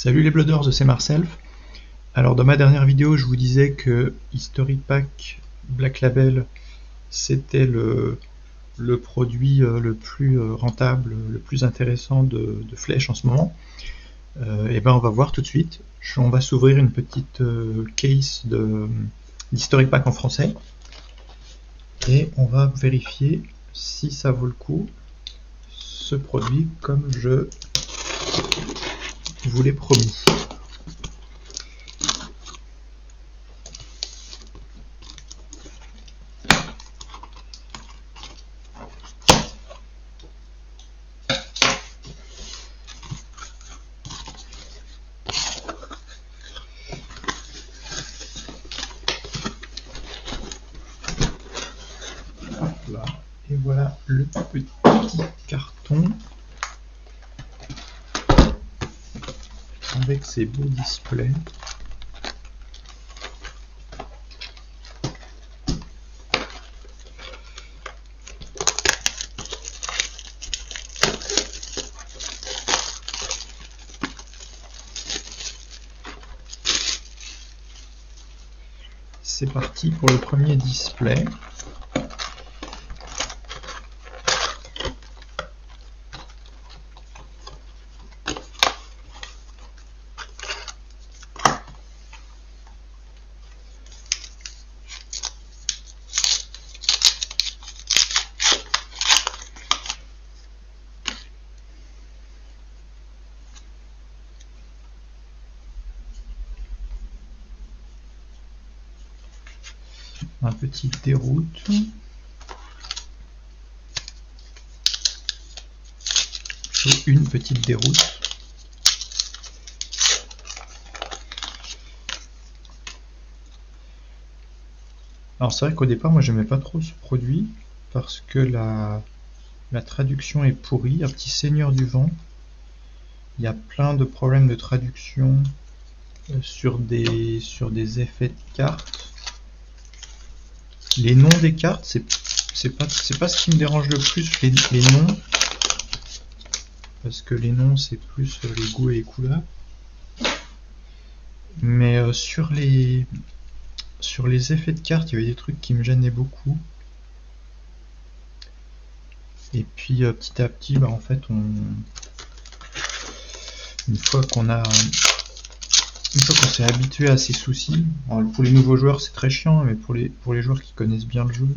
Salut les Blooders, c'est Marcelf. Alors dans ma dernière vidéo je vous disais que History Pack Black Label c'était le produit le plus rentable, le plus intéressant de Flèche en ce moment. Et ben on va voir tout de suite. On va s'ouvrir une petite case d'History Pack en français et on va vérifier si ça vaut le coup ce produit comme je vous l'ai promis. Là. Et voilà le petit carton avec ses beaux displays. C'est parti pour le premier display. Un petit déroute. Une petite déroute. Alors c'est vrai qu'au départ moi j'aimais pas trop ce produit parce que la traduction est pourrie. Un petit Seigneur du Vent. Il y a plein de problèmes de traduction sur des effets de cartes. Les noms des cartes, c'est pas ce qui me dérange le plus, les noms, parce que les noms c'est plus les goûts et les couleurs. Mais sur les effets de cartes, il y avait des trucs qui me gênaient beaucoup. Et puis petit à petit, en fait, une fois qu'on s'est habitué à ces soucis, alors pour les nouveaux joueurs c'est très chiant, mais pour les joueurs qui connaissent bien le jeu,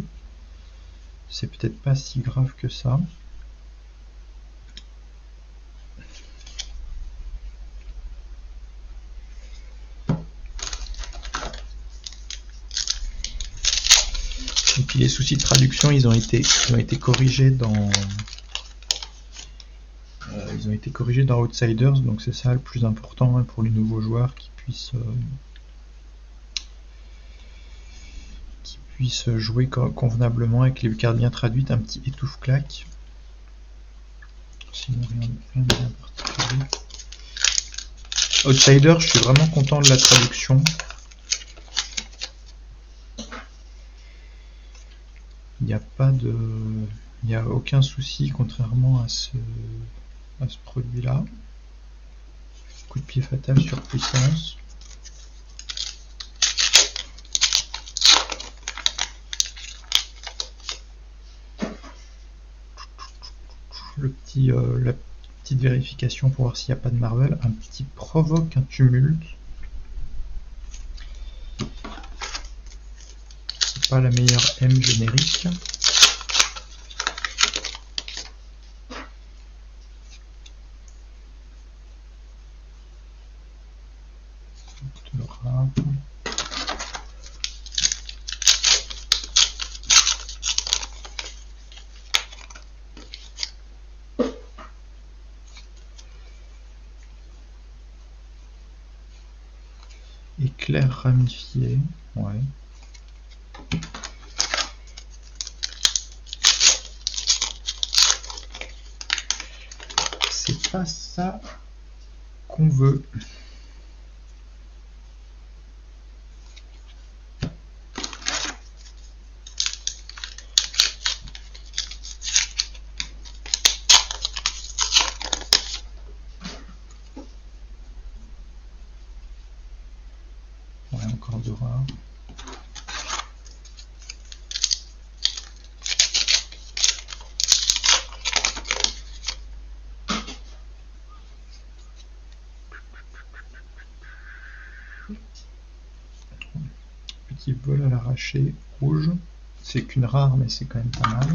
c'est peut-être pas si grave que ça. Et puis les soucis de traduction, ils ont été corrigés dans Outsiders, donc c'est ça le plus important pour les nouveaux joueurs qui puissent jouer convenablement avec les cartes bien traduites. Un petit étouffe-claque. Sinon rien de bien particulier. Outsiders, je suis vraiment content de la traduction. Il n'y a aucun souci contrairement à ce produit là. Coup de pied fatal sur puissance. La petite vérification pour voir s'il n'y a pas de Marvel. Un petit provoque un tumulte. C'est pas la meilleure M générique. Éclair ramifié, ouais. C'est pas ça qu'on veut. encore de rares. Petit vol à l'arraché, rouge. C'est qu'une rare, mais c'est quand même pas mal.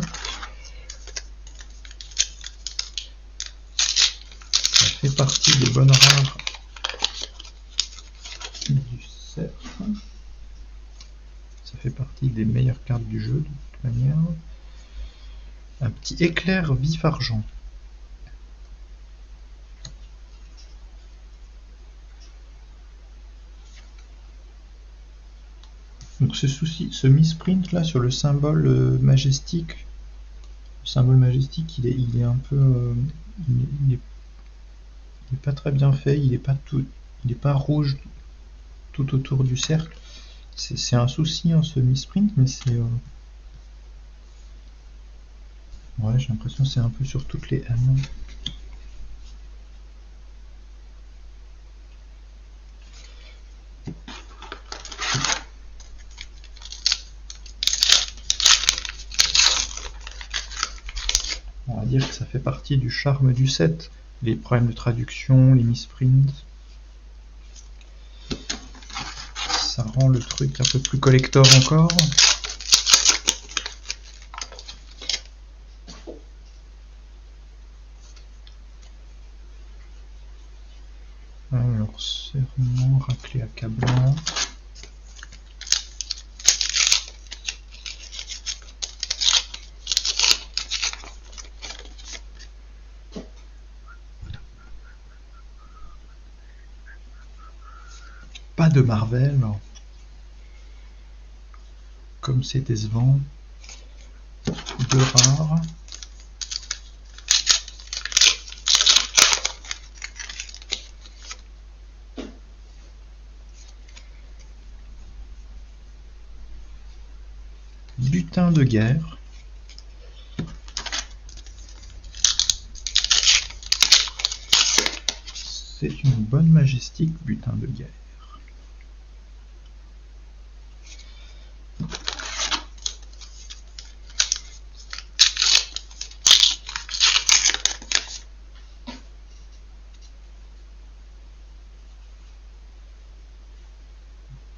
Ça fait partie des bonnes rares du cercle. Ça fait partie des meilleures cartes du jeu, de toute manière. Un petit éclair vif argent. Donc ce misprint là sur le symbole majestique, il est un peu, il est pas très bien fait, il est pas rouge tout autour du cercle. C'est un souci hein, ce misprint, mais c'est ouais, j'ai l'impression que c'est un peu sur toutes les M. On va dire que ça fait partie du charme du set, les problèmes de traduction, les misprints. Ça rend le truc un peu plus collector encore. Alors, serment, raclé accablant. Pas de Marvel, comme c'est décevant. Deux rares. Butin de guerre. C'est une bonne majestique butin de guerre.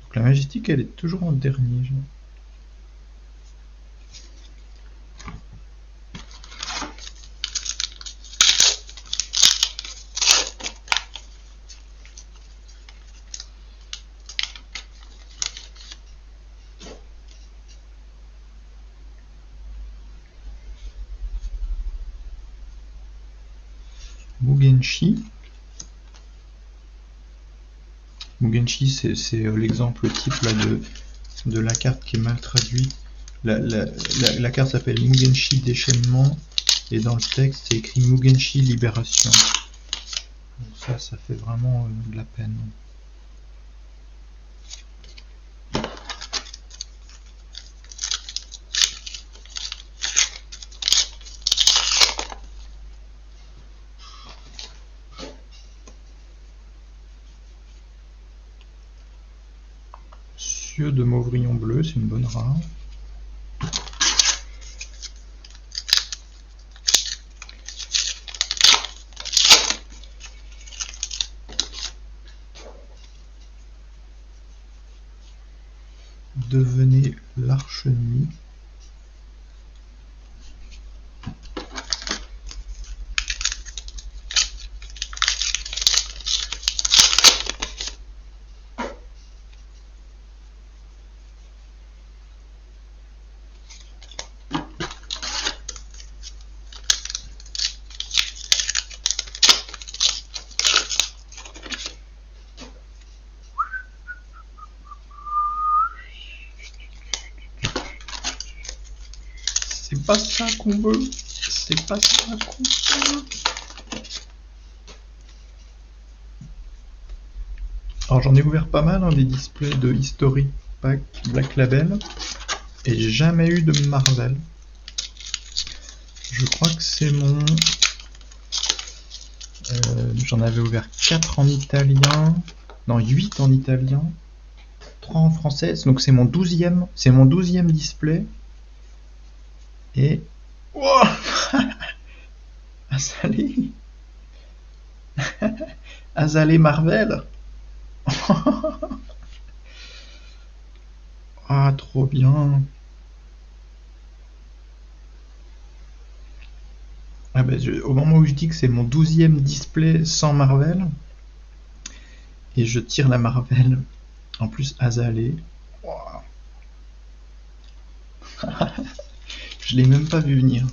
Donc la majestique, elle est toujours en dernier. Mugenshi. Mugenshi, c'est l'exemple type là, de la carte qui est mal traduite. La carte s'appelle Mugenshi déchaînement et dans le texte c'est écrit Mugenshi libération. Donc ça fait vraiment de la peine. Cieux de Mauvrillon bleu, c'est une bonne rare. Devenez l'arche nuit. C'est pas ça qu'on veut. C'est pas ça qu'on veut. Alors j'en ai ouvert pas mal des displays de History Pack Black Label et jamais eu de Marvel. Je crois que c'est mon... j'en avais ouvert 4 en italien, non 8 en italien, francs français. Donc c'est mon 12e display. Et... Wow. Azalée. Azalée Marvel. Ah, trop bien. Ah ben, au moment où je dis que c'est mon 12e display sans Marvel, et je tire la Marvel, en plus Azalée. Wow. Je l'ai même pas vu venir.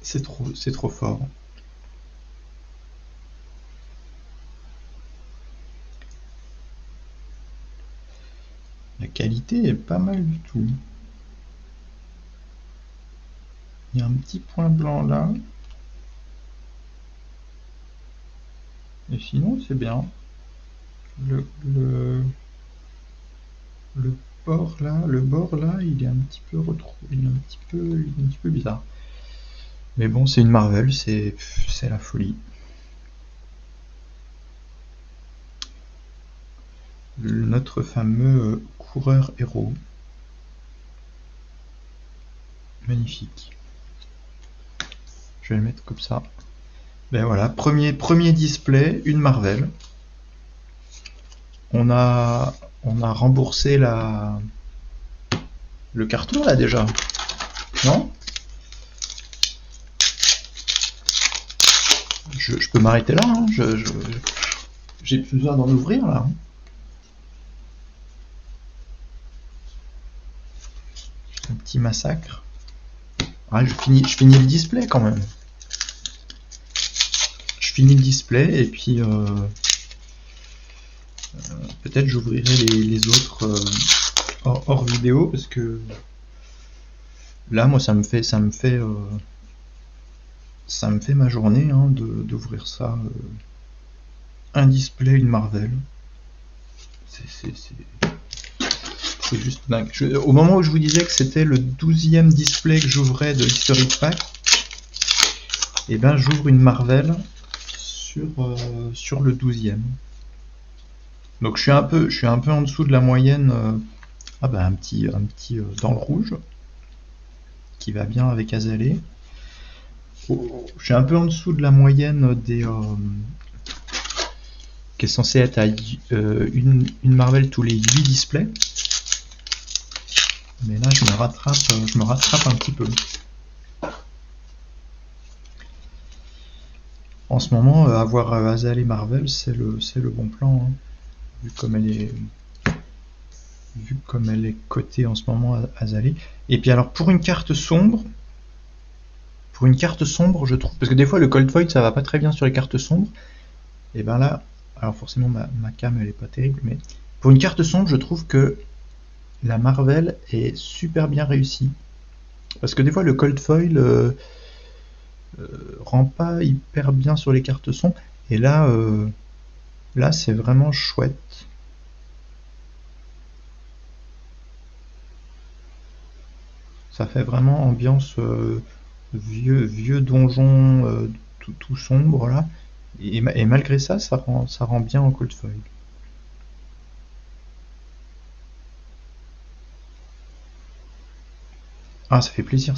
C'est trop fort. La qualité est pas mal du tout. Il y a un petit point blanc là. Et sinon c'est bien. Le bord là, il est un petit peu retrouvé, il est un petit peu bizarre. Mais bon, c'est une Marvel, c'est la folie. Notre fameux coureur héros. Magnifique. Je vais le mettre comme ça. Ben voilà, premier display, une Marvel. On a remboursé le carton là déjà, non? Je peux m'arrêter là, hein. J'ai plus besoin d'en ouvrir là. Hein. Un petit massacre. Ah, je finis le display quand même. Je finis le display et puis peut-être j'ouvrirai les autres hors vidéo parce que là moi ça me fait ma journée hein, d'ouvrir ça. Un display, une Marvel. C'est juste dingue. Au moment où je vous disais que c'était le 12e display que j'ouvrais de History Pack, et ben j'ouvre une Marvel sur le 12e. Donc je suis un peu en dessous de la moyenne. Ah ben un petit dans le rouge qui va bien avec Azalée. Je suis un peu en dessous de la moyenne des qui est censé être à une Marvel tous les 8 displays. Mais là je me rattrape un petit peu. En ce moment, avoir Azalée Marvel, c'est le bon plan, hein, vu comme elle est cotée en ce moment, Azalée. Et puis alors pour une carte sombre, je trouve, parce que des fois le Cold Void ça va pas très bien sur les cartes sombres, et ben là, alors forcément ma cam elle est pas terrible, mais pour une carte sombre, je trouve que la Marvel est super bien réussie. Parce que des fois le Cold Foil rend pas hyper bien sur les cartes sombres, et là c'est vraiment chouette. Ça fait vraiment ambiance vieux donjon tout sombre là. Et malgré ça, ça rend bien en Cold Foil. Ah, ça fait plaisir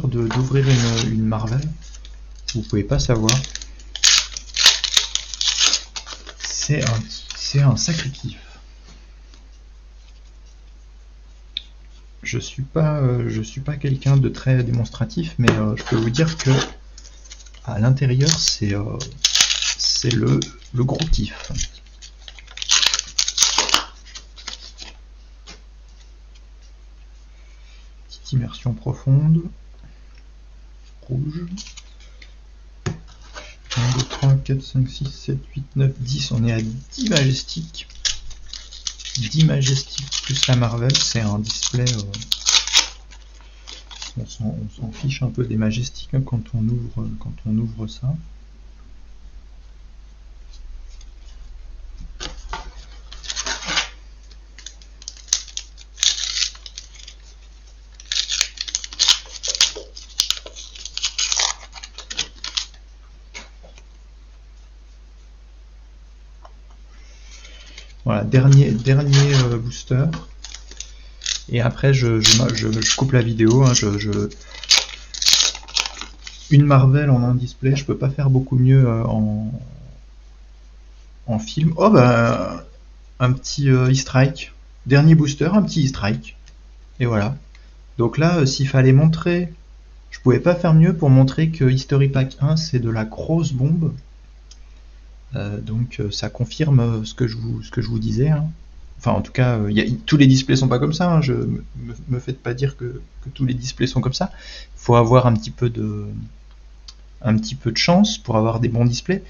d'ouvrir une Marvel. Vous pouvez pas savoir. C'est un sacré kiff. Je suis pas quelqu'un de très démonstratif, mais je peux vous dire que à l'intérieur c'est le gros kiff. Petite immersion profonde. Rouge. 1, 2, 3, 4, 5, 6, 7, 8, 9, 10. On est à 10 Majestic. 10 Majestic plus la Marvel, c'est un display. On s'en fiche un peu des Majestic hein, quand on ouvre ça. Voilà, dernier booster. Et après, je coupe la vidéo. Hein, une Marvel en un display, je peux pas faire beaucoup mieux en film. Oh bah, un petit E-Strike. Dernier booster, un petit E-Strike. Et voilà. Donc là, s'il fallait montrer, je pouvais pas faire mieux pour montrer que History Pack 1 c'est de la grosse bombe. Donc ça confirme ce que je vous disais. Hein. Enfin, en tout cas, tous les displays sont pas comme ça. Hein. Me faites pas dire que tous les displays sont comme ça. Il faut avoir un petit peu de chance pour avoir des bons displays.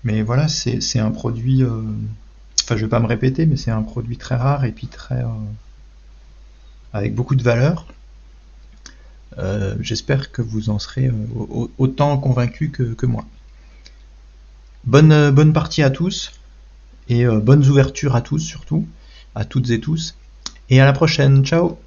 Mais voilà, c'est un produit. Enfin, je vais pas me répéter, mais c'est un produit très rare et puis très avec beaucoup de valeur. J'espère que vous en serez autant convaincu que moi. Bonne partie à tous et bonnes ouvertures à tous surtout, à toutes et tous. Et à la prochaine, ciao!